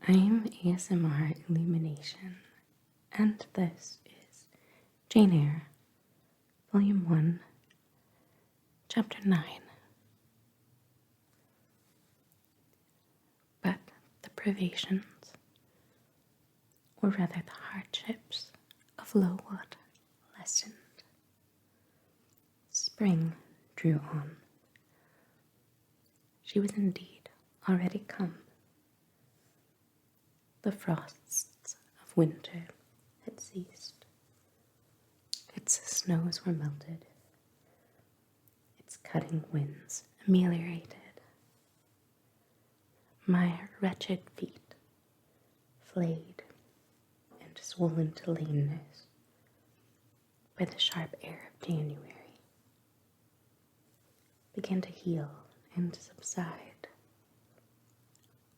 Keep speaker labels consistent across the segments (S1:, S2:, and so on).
S1: I'm ASMR Illumination, and this is Jane Eyre, Volume 1, Chapter 9. But the privations, or rather the hardships, of Lowood lessened. Spring drew on. She was indeed already come. The frosts of winter had ceased. Its snows were melted, its cutting winds ameliorated. My wretched feet, flayed and swollen to lameness by the sharp air of January, began to heal and subside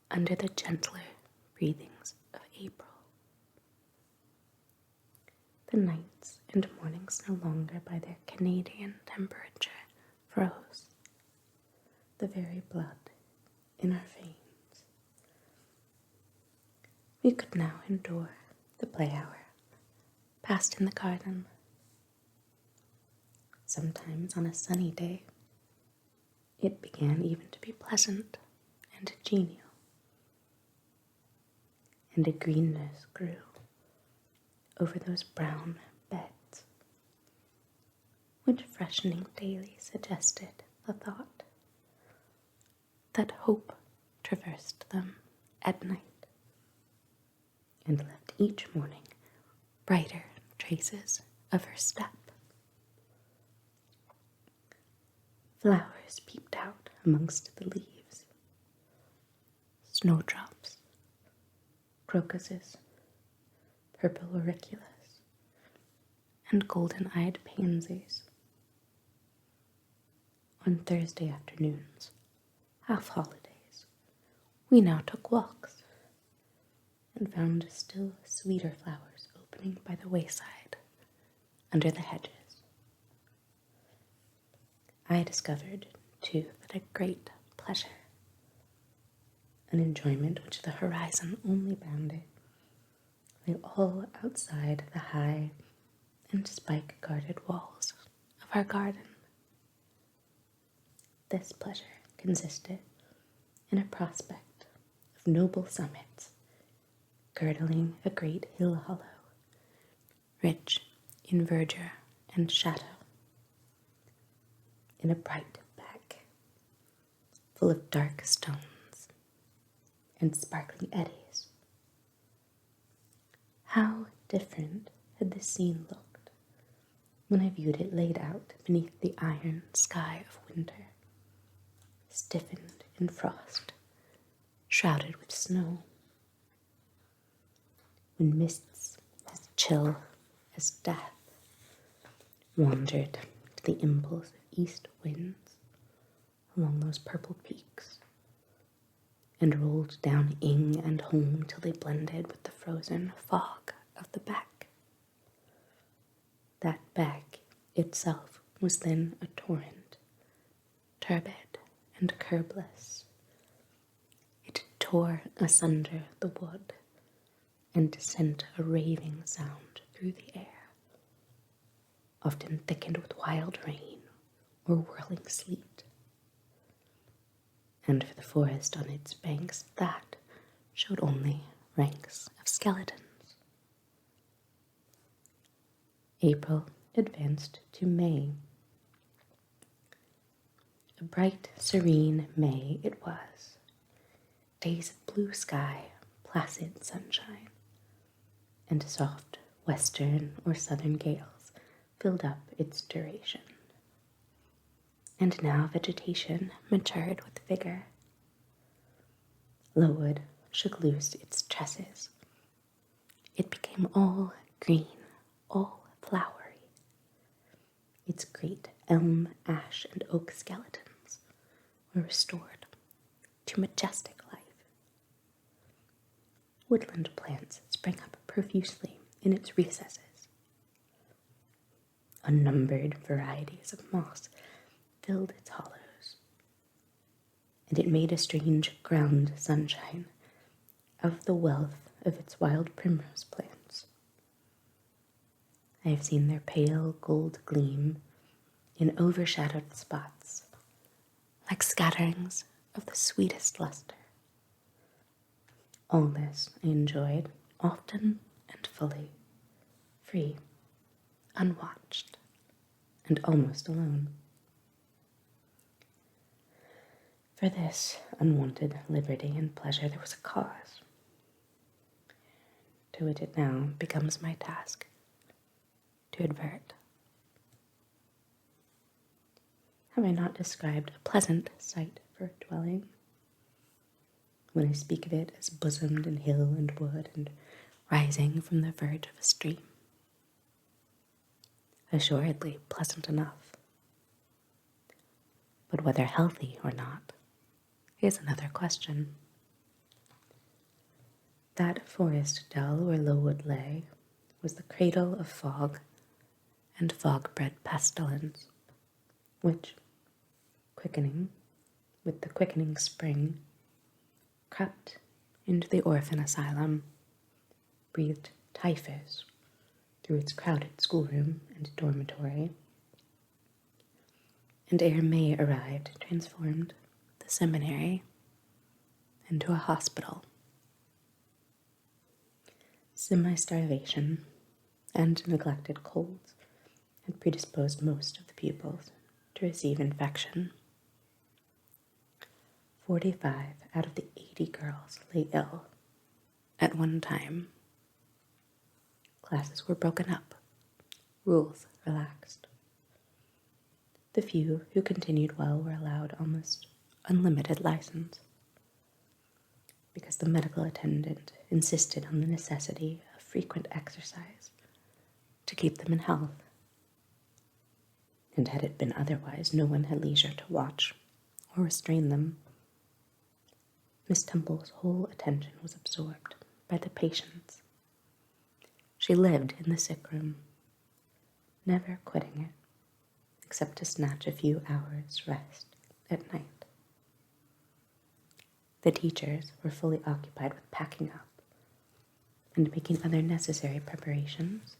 S1: under the gentler breathings of April. The nights and mornings no longer by their Canadian temperature froze the very blood in our veins. We could now endure the play hour passed in the garden. Sometimes on a sunny day, it began even to be pleasant and genial, and a greenness grew over those brown beds, which freshening daily suggested the thought that hope traversed them at night and left each morning brighter traces of her step. Flowers peeped out amongst the leaves, snowdrops, crocuses, purple auriculas, and golden-eyed pansies. On Thursday afternoons, half-holidays, we now took walks, and found still sweeter flowers opening by the wayside, under the hedges. I discovered, too, that a great pleasure, an enjoyment which the horizon only bounded, lay all outside the high and spike-guarded walls of our garden. This pleasure consisted in a prospect of noble summits girdling a great hill hollow, rich in verdure and shadow, in a bright beck, full of dark stones and sparkling eddies. How different had the scene looked when I viewed it laid out beneath the iron sky of winter, stiffened in frost, shrouded with snow. When mists as chill as death wandered to the impulse of east winds along those purple peaks, and rolled down Ing and home till they blended with the frozen fog of the beck. That beck itself was then a torrent, turbid and curbless. It tore asunder the wood, and sent a raving sound through the air, often thickened with wild rain or whirling sleet. And for the forest on its banks, that showed only ranks of skeletons. April advanced to May. A bright, serene May it was. Days of blue sky, placid sunshine, and soft western or southern gales filled up its duration. And now vegetation matured with vigor. Lowood shook loose its tresses. It became all green, all flowery. Its great elm, ash, and oak skeletons were restored to majestic life. Woodland plants sprang up profusely in its recesses. Unnumbered varieties of moss filled its hollows, and it made a strange ground sunshine of the wealth of its wild primrose plants. I have seen their pale gold gleam in overshadowed spots, like scatterings of the sweetest luster. All this I enjoyed often and fully, free, unwatched, and almost alone. For this unwanted liberty and pleasure there was a cause, to which it now becomes my task to advert. Have I not described a pleasant site for a dwelling? When I speak of it as bosomed in hill and wood and rising from the verge of a stream. Assuredly pleasant enough. But whether healthy or not is another question. That forest dell where Lowood lay was the cradle of fog and fog-bred pestilence, which, quickening with the quickening spring, crept into the orphan asylum, breathed typhus through its crowded schoolroom and dormitory, and ere May arrived, transformed the seminary into a hospital. Semi-starvation and neglected colds had predisposed most of the pupils to receive infection. 45 out of the 80 girls lay ill at one time. Classes were broken up, rules relaxed. The few who continued well were allowed almost unlimited license, because the medical attendant insisted on the necessity of frequent exercise to keep them in health. And had it been otherwise, no one had leisure to watch or restrain them. Miss Temple's whole attention was absorbed by the patients. She lived in the sick room, never quitting it, except to snatch a few hours' rest at night. The teachers were fully occupied with packing up and making other necessary preparations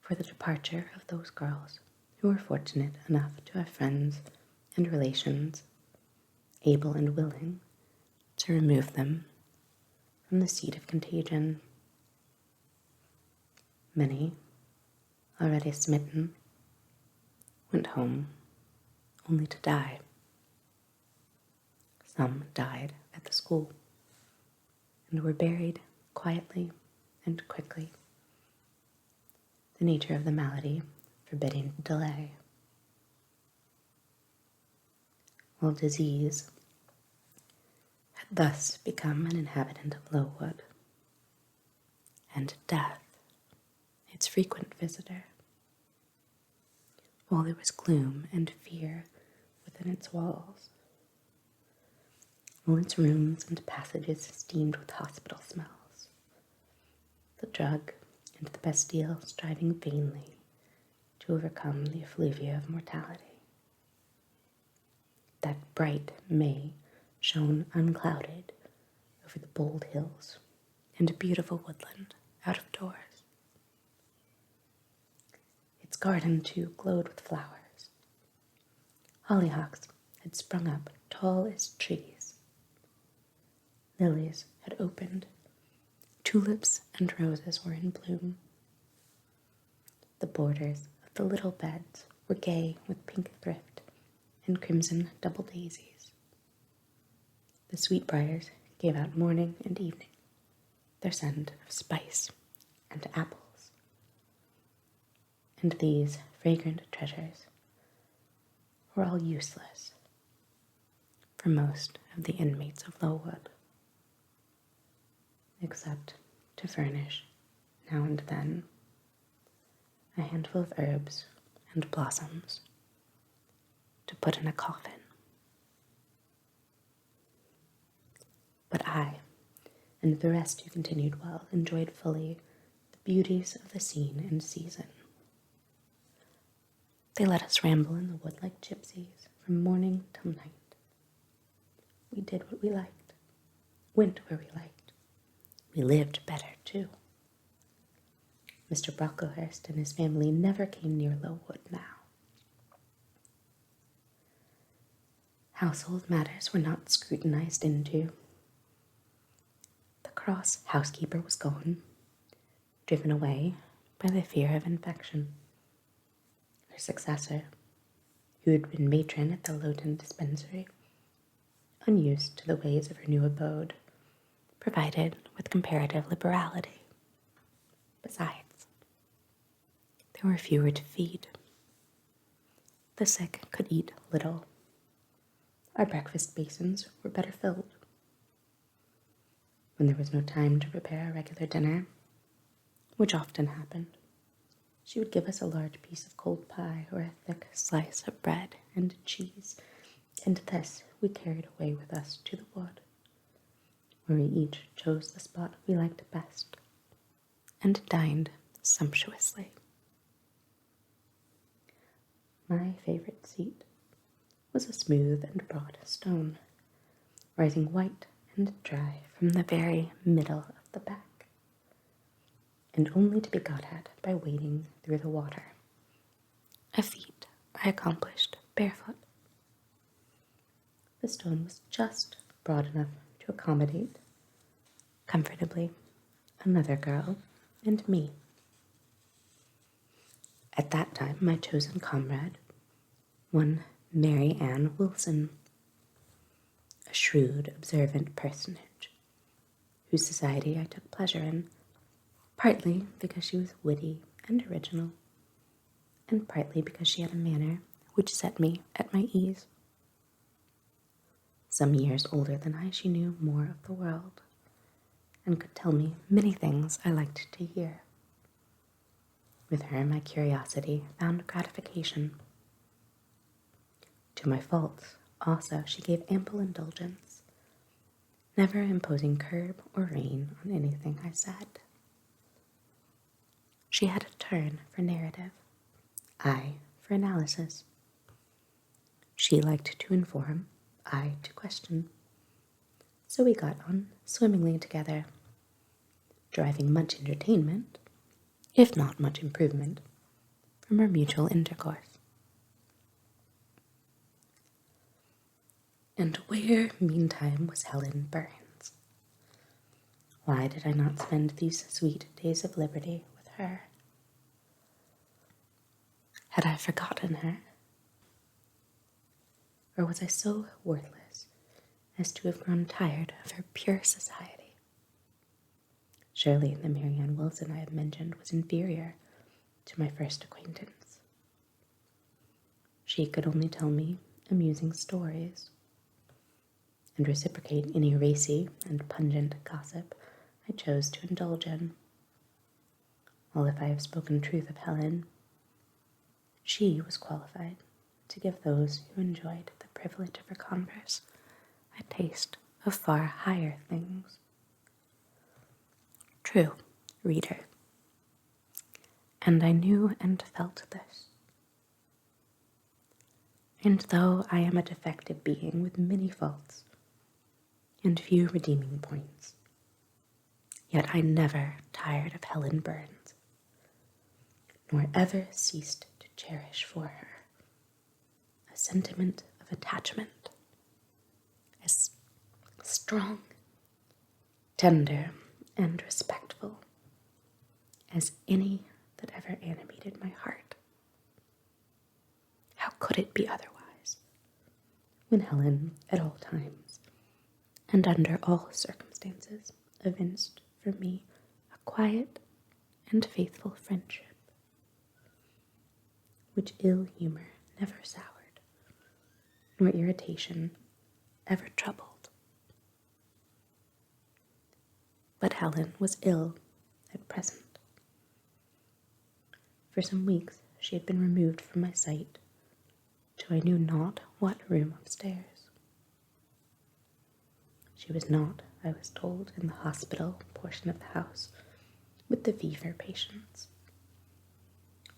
S1: for the departure of those girls who were fortunate enough to have friends and relations able and willing to remove them from the seat of contagion. Many, already smitten, went home only to die. Some died at the school and were buried quietly and quickly, the nature of the malady forbidding delay. While disease had thus become an inhabitant of Lowood, and death its frequent visitor, while there was gloom and fear within its walls, while its rooms and passages steamed with hospital smells, the drug and the Bastille striving vainly to overcome the effluvia of mortality. That bright May shone unclouded over the bold hills and beautiful woodland out of doors. Its garden, too, glowed with flowers. Hollyhocks had sprung up tall as trees. Lilies had opened. Tulips and roses were in bloom. The borders of the little beds were gay with pink thrift and crimson double daisies. The sweetbriars gave out morning and evening their scent of spice and apples. And these fragrant treasures were all useless for most of the inmates of Lowood, except to furnish, now and then, a handful of herbs and blossoms to put in a coffin. But I, and the rest who continued well, enjoyed fully the beauties of the scene and season. They let us ramble in the wood like gypsies from morning till night. We did what we liked, went where we liked, We lived better, too. Mr. Brocklehurst and his family never came near Lowood now. Household matters were not scrutinized into. The cross housekeeper was gone, driven away by the fear of infection. Her successor, who had been matron at the Lowton dispensary, unused to the ways of her new abode, provided with comparative liberality. Besides, there were fewer to feed. The sick could eat little. Our breakfast basins were better filled. When there was no time to prepare a regular dinner, which often happened, she would give us a large piece of cold pie or a thick slice of bread and cheese, and this we carried away with us to the wood, where we each chose the spot we liked best, and dined sumptuously. My favorite seat was a smooth and broad stone, rising white and dry from the very middle of the back, and only to be got at by wading through the water, a feat I accomplished barefoot. The stone was just broad enough to accommodate, comfortably, another girl and me. At that time, my chosen comrade, one Mary Ann Wilson, a shrewd, observant personage, whose society I took pleasure in, partly because she was witty and original, and partly because she had a manner which set me at my ease. Some years older than I, she knew more of the world, and could tell me many things I liked to hear. With her, my curiosity found gratification. To my faults, also, she gave ample indulgence, never imposing curb or rein on anything I said. She had a turn for narrative, I for analysis. She liked to inform, I to question. So we got on swimmingly together, deriving much entertainment, if not much improvement, from our mutual intercourse. And where, meantime, was Helen Burns? Why did I not spend these sweet days of liberty with her? Had I forgotten her? Or was I so worthless as to have grown tired of her pure society? Surely the Mary Ann Wilson I have mentioned was inferior to my first acquaintance. She could only tell me amusing stories, and reciprocate any racy and pungent gossip I chose to indulge in. While if I have spoken truth of Helen, she was qualified to give those who enjoyed the privilege of her converse a taste of far higher things. True, reader, and I knew and felt this. And though I am a defective being with many faults, and few redeeming points, yet I never tired of Helen Burns, nor ever ceased to cherish for her a sentiment of attachment as strong, tender, and respectful as any that ever animated my heart. How could it be otherwise, when Helen, at all times, and under all circumstances, evinced for me a quiet and faithful friendship, which ill humor never soured, nor irritation ever troubled. But Helen was ill at present. For some weeks she had been removed from my sight to I knew not what room upstairs. She was not, I was told, in the hospital portion of the house with the fever patients,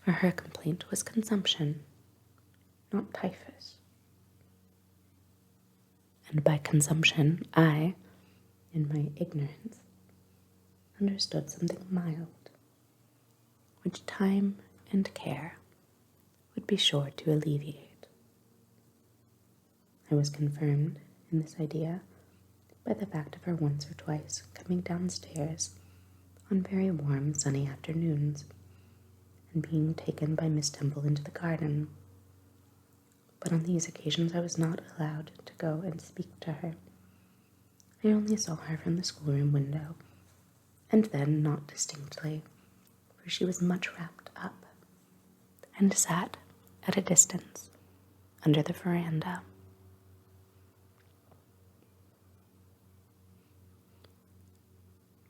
S1: for her complaint was consumption, not typhus. And by consumption I, in my ignorance, understood something mild, which time and care would be sure to alleviate. I was confirmed in this idea by the fact of her once or twice coming downstairs on very warm, sunny afternoons and being taken by Miss Temple into the garden. But on these occasions I was not allowed to go and speak to her. I only saw her from the schoolroom window, and then not distinctly, for she was much wrapped up, and sat at a distance under the veranda.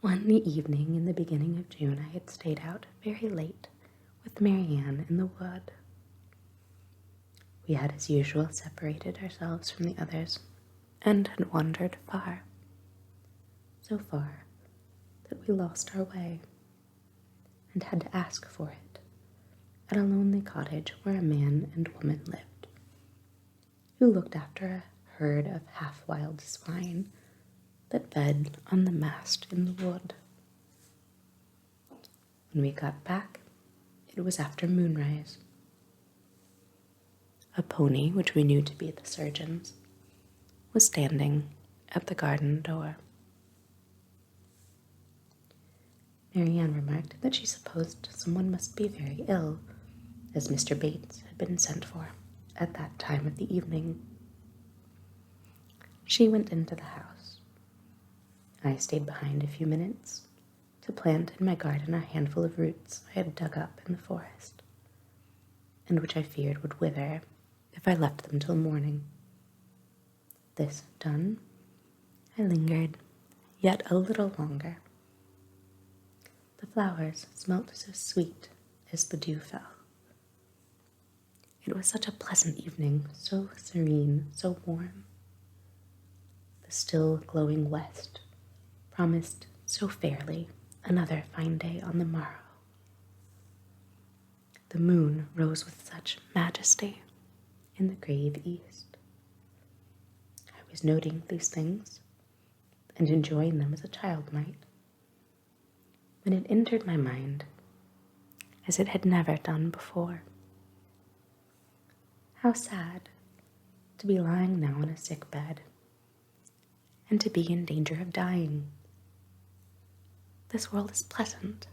S1: One evening in the beginning of June I had stayed out very late with Marianne in the wood. We had as usual separated ourselves from the others and had wandered far, so far that we lost our way and had to ask for it at a lonely cottage where a man and woman lived, who looked after a herd of half-wild swine that fed on the mast in the wood. When we got back, it was after moonrise. A pony, which we knew to be the surgeon's, was standing at the garden door. Marianne remarked that she supposed someone must be very ill, as Mr. Bates had been sent for at that time of the evening. She went into the house. I stayed behind a few minutes to plant in my garden a handful of roots I had dug up in the forest, and which I feared would wither if I left them till morning. This done, I lingered yet a little longer. The flowers smelt so sweet as the dew fell. It was such a pleasant evening, so serene, so warm. The still glowing west promised so fairly another fine day on the morrow. The moon rose with such majesty in the grave east. I was noting these things and enjoying them as a child might, when it entered my mind as it had never done before. How sad to be lying now on a sick bed and to be in danger of dying. This world is pleasant.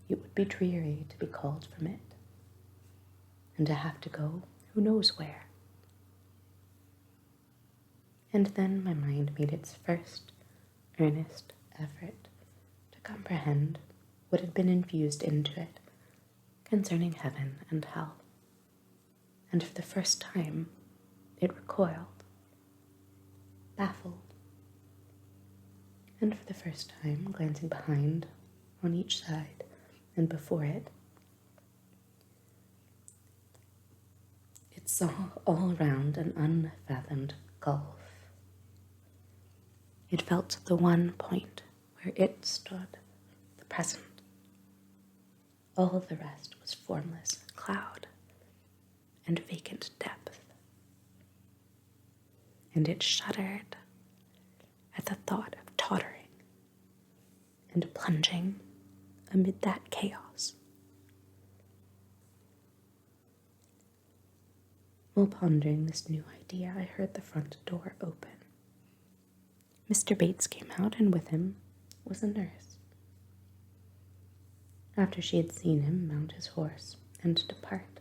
S1: It would be dreary to be called from it, and to have to go who knows where. And then my mind made its first earnest effort to comprehend what had been infused into it concerning heaven and hell. And for the first time it recoiled, baffled, and for the first time, glancing behind, on each side, and before it, it saw all around an unfathomed gulf. It felt the one point where it stood, the present. All the rest was formless cloud and vacant depth. And it shuddered at the thought of tottering and plunging amid that chaos. While pondering this new idea, I heard the front door open. Mr. Bates came out, and with him was a nurse. After she had seen him mount his horse and depart,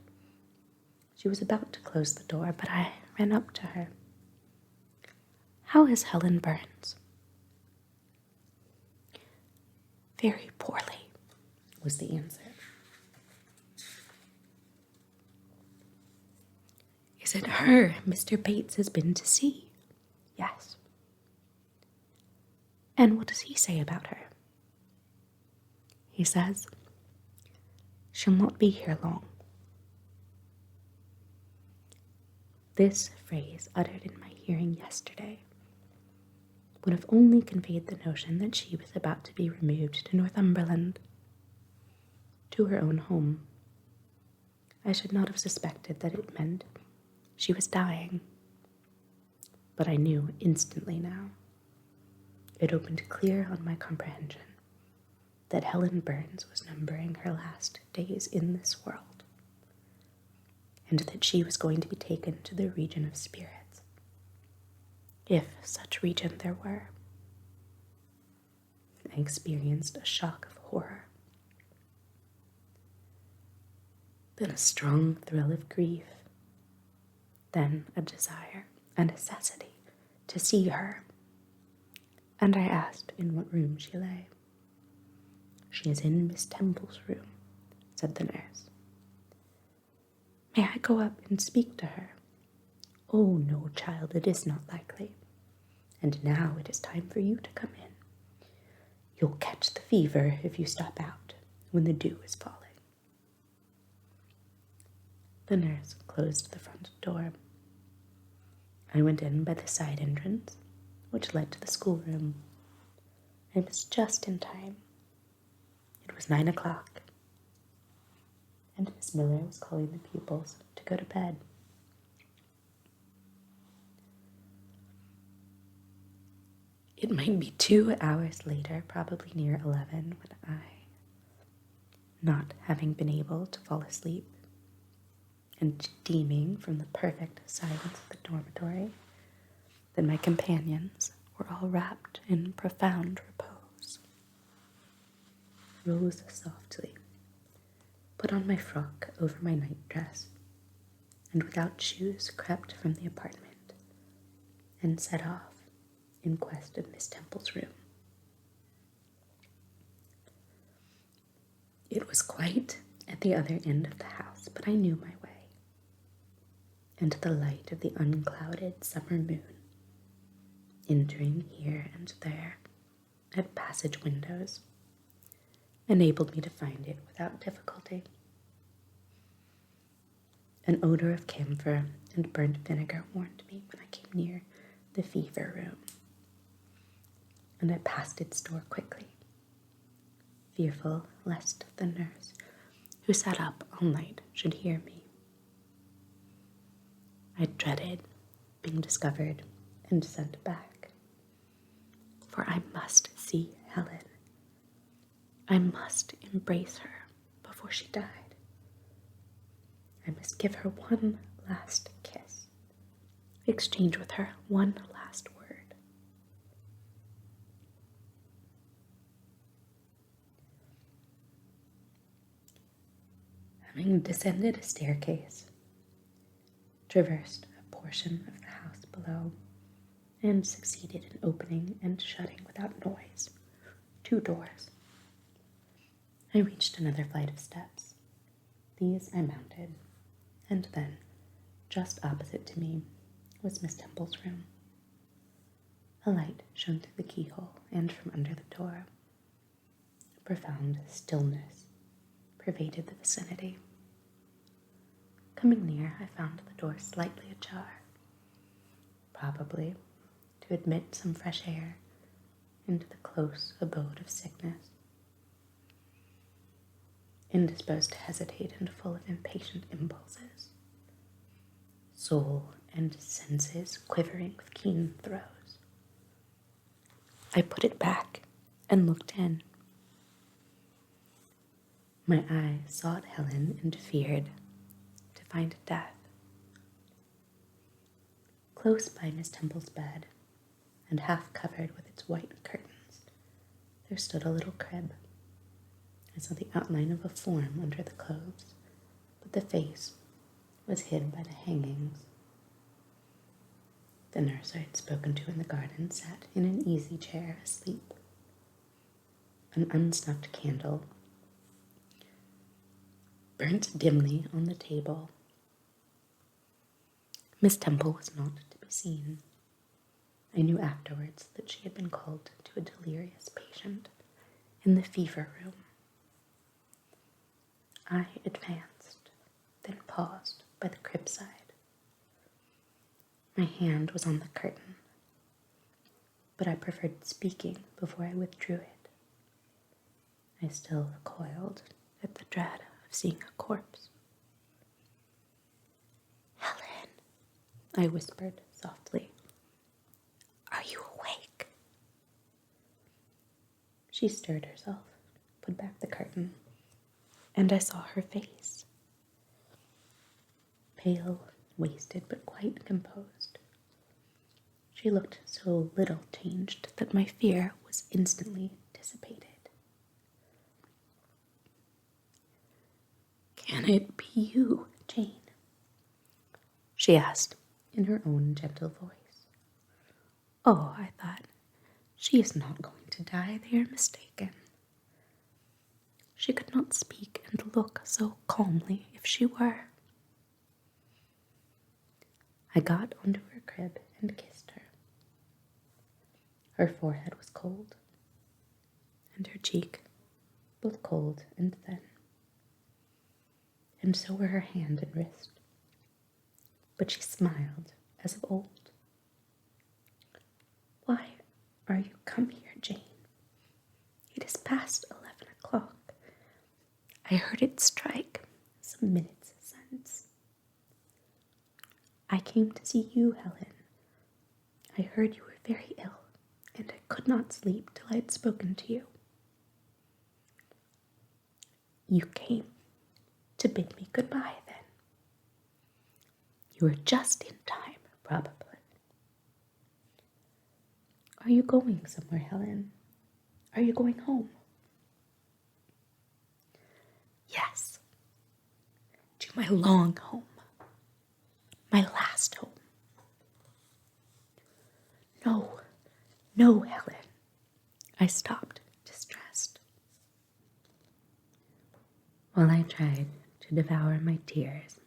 S1: she was about to close the door, but I ran up to her. "How is Helen Burns?" "Very poorly," was the answer. "Is it her Mr. Bates has been to see?" "Yes." "And what does he say about her?" "He says she'll not be here long." This phrase, uttered in my hearing yesterday, would have only conveyed the notion that she was about to be removed to Northumberland, to her own home. I should not have suspected that it meant she was dying, but I knew instantly now it opened clear on my comprehension that Helen Burns was numbering her last days in this world, and that she was going to be taken to the region of spirits, if such region there were. I experienced a shock of horror, then a strong thrill of grief, then a desire, a necessity to see her, and I asked in what room she lay. "She is in Miss Temple's room," said the nurse. "May I go up and speak to her?" "Oh, no, child, it is not likely. And now it is time for you to come in. You'll catch the fever if you stop out when the dew is falling." The nurse closed the front door. I went in by the side entrance, which led to the schoolroom. I was just in time. It was 9 o'clock, and Miss Miller was calling the pupils to go to bed. It might be 2 hours later, probably near 11, when I, not having been able to fall asleep, and deeming from the perfect silence of the dormitory that my companions were all wrapped in profound repose, rose softly, put on my frock over my nightdress, and without shoes crept from the apartment, and set off in quest of Miss Temple's room. It was quite at the other end of the house, but I knew my way, and the light of the unclouded summer moon, entering here and there at passage windows, enabled me to find it without difficulty. An odor of camphor and burnt vinegar warned me when I came near the fever room, and I passed its door quickly, fearful lest the nurse who sat up all night should hear me. I dreaded being discovered and sent back, for I must see Helen. I must embrace her before she died. I must give her one last kiss, exchange with her one last word. Having descended a staircase, traversed a portion of the house below, and succeeded in opening and shutting without noise 2 doors, I reached another flight of steps. These I mounted, and then, just opposite to me, was Miss Temple's room. A light shone through the keyhole and from under the door. A profound stillness pervaded the vicinity. Coming near, I found the door slightly ajar, probably to admit some fresh air into the close abode of sickness. Indisposed to hesitate and full of impatient impulses, soul and senses quivering with keen throes, I put it back and looked in. My eye sought Helen and feared to find death. Close by Miss Temple's bed, and half covered with its white curtains, there stood a little crib. I saw the outline of a form under the clothes, but the face was hid by the hangings. The nurse I had spoken to in the garden sat in an easy chair asleep. An unsnuffed candle burnt dimly on the table. Miss Temple was not to be seen. I knew afterwards that she had been called to a delirious patient in the fever room. I advanced, then paused by the crib side. My hand was on the curtain, but I preferred speaking before I withdrew it. I still recoiled at the dread of seeing a corpse. "Helen," I whispered softly, "are you awake?" She stirred herself, put back the curtain, and I saw her face. Pale, wasted, but quite composed. She looked so little changed that my fear was instantly dissipated. "Can it be you, Jane?" she asked in her own gentle voice. Oh, I thought, she is not going to die. They are mistaken. She could not speak and look so calmly if she were. I got onto her crib and kissed her. Her forehead was cold, and her cheek both cold and thin, and so were her hand and wrist. But she smiled as of old. "Why are you come here, Jane? It is past 11 o'clock. I heard it strike some minutes since. I came to see you, Helen. I heard you were very ill, and I could not sleep till I had spoken to you. You came to bid me goodbye, then. You were just in time, probably. Are you going somewhere, Helen? Are you going home?" "Yes, to my long home, my last home." No, no, Helen." I stopped, distressed. While I tried to devour my tears,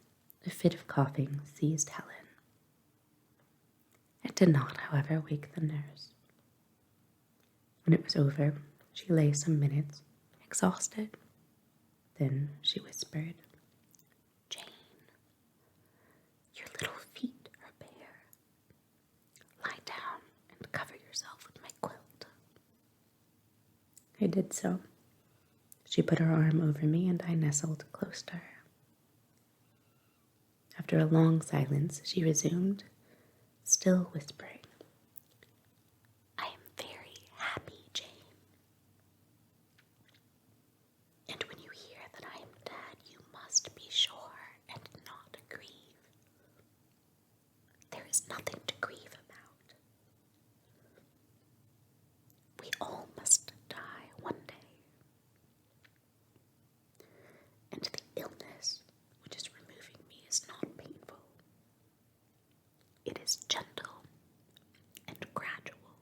S1: a fit of coughing seized Helen. It did not, however, wake the nurse. When it was over, she lay some minutes, exhausted. Then she whispered, "Jane, your little feet are bare. Lie down and cover yourself with my quilt." I did so. She put her arm over me, and I nestled close to her. After a long silence, she resumed, still whispering, "I am very happy, Jane. And when you hear that I am dead, you must be sure and not grieve. There is nothing to grieve about. We all must die one day. And the illness which is removing me is not painful. It is gentle and gradual.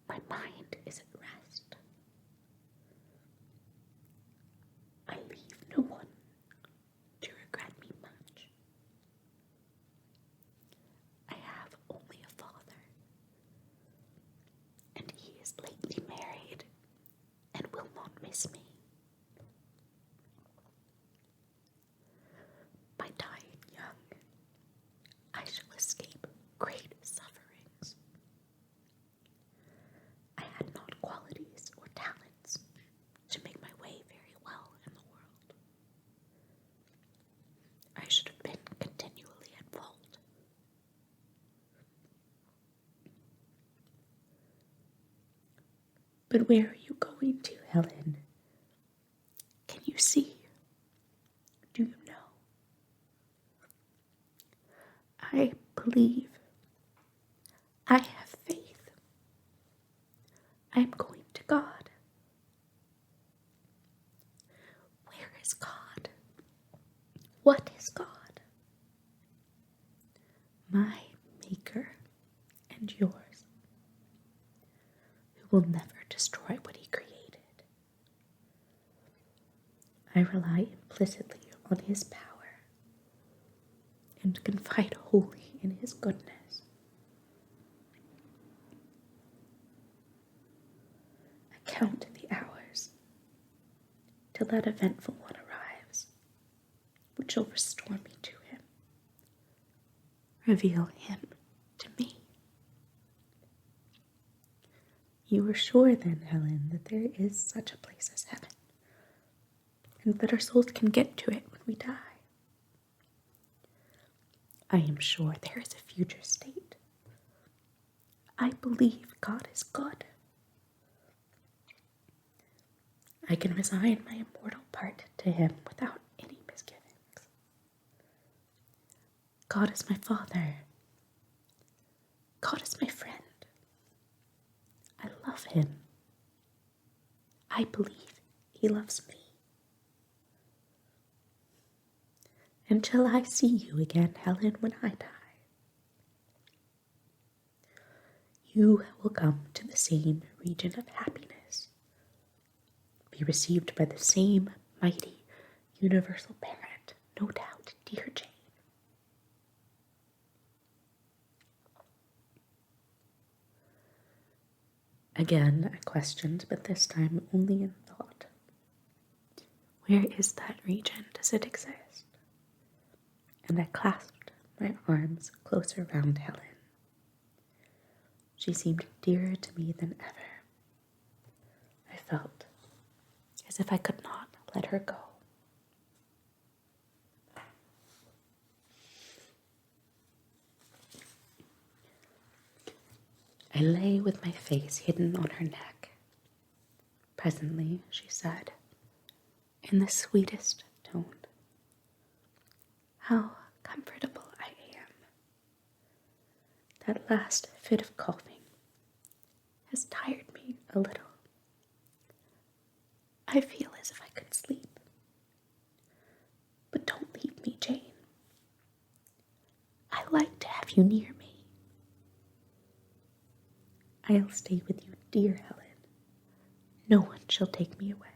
S1: My mind is at rest. I leave no one to regret me much. I have only a father, and he is lately married and will not miss me. By dying young, I shall escape great sufferings. I had not qualities or talents to make my way very well in the world. I should have been continually at fault. But where are you going to, Helen? Can you see? Do you know? I believe. I have faith. I am going to God." "Where is God? What is God?" "My Maker and yours, who will never destroy what he created. I rely implicitly on his power and confide wholly in his goodness. I count the hours till that eventful one arrives, which shall restore me to him, reveal him to me." "You are sure then, Helen, that there is such a place as heaven, and that our souls can get to it when we die?" "I am sure there is a future state. I believe God is good. I can resign my immortal part to him without any misgivings. God is my father. God is my friend. I love him. I believe he loves me. Until I see you again, Helen, when I die, you will come to the same region of happiness, be received by the same mighty, universal parent, no doubt, dear Jane. Again I questioned, but this time only in thought. Where is that region? Does it exist? And I clasped my arms closer round Helen. She seemed dearer to me than ever. I felt as if I could not let her go. I lay with my face hidden on her neck. Presently she said, in the sweetest tone, "How comfortable I am. That last fit of coughing has tired me a little. I feel as if I could sleep. But don't leave me, Jane. I like to have you near me. I'll stay with you, dear Helen. No one shall take me away.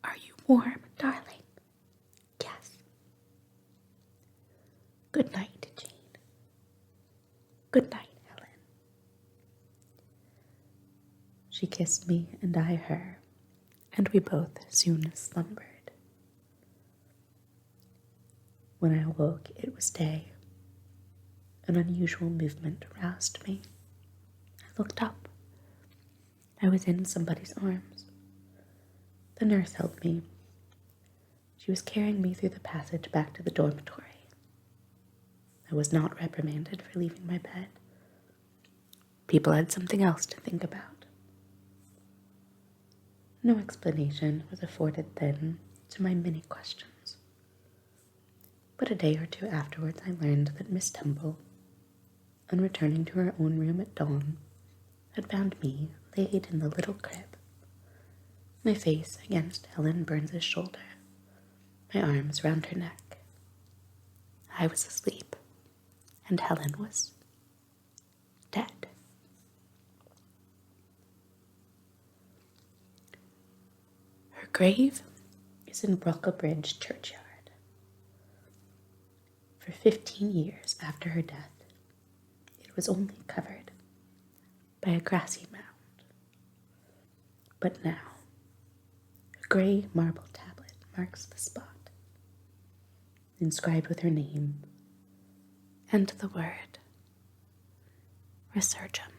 S1: Are you warm, darling? Yes. Good night, Jane. Good night, Helen." She kissed me and I her, and we both soon slumbered. When I awoke, it was day. An unusual movement roused me. I looked up. I was in somebody's arms. The nurse held me. She was carrying me through the passage back to the dormitory. I was not reprimanded for leaving my bed. People had something else to think about. No explanation was afforded then to my many questions. But a day or two afterwards I learned that Miss Temple, on returning to her own room at dawn, had found me laid in the little crib, my face against Helen Burns's shoulder, my arms round her neck. I was asleep, and Helen was dead. Her grave is in Brocklebridge churchyard. For 15 years after her death, it was only covered by a grassy mound. But now, a grey marble tablet marks the spot, inscribed with her name and the word Resurgam.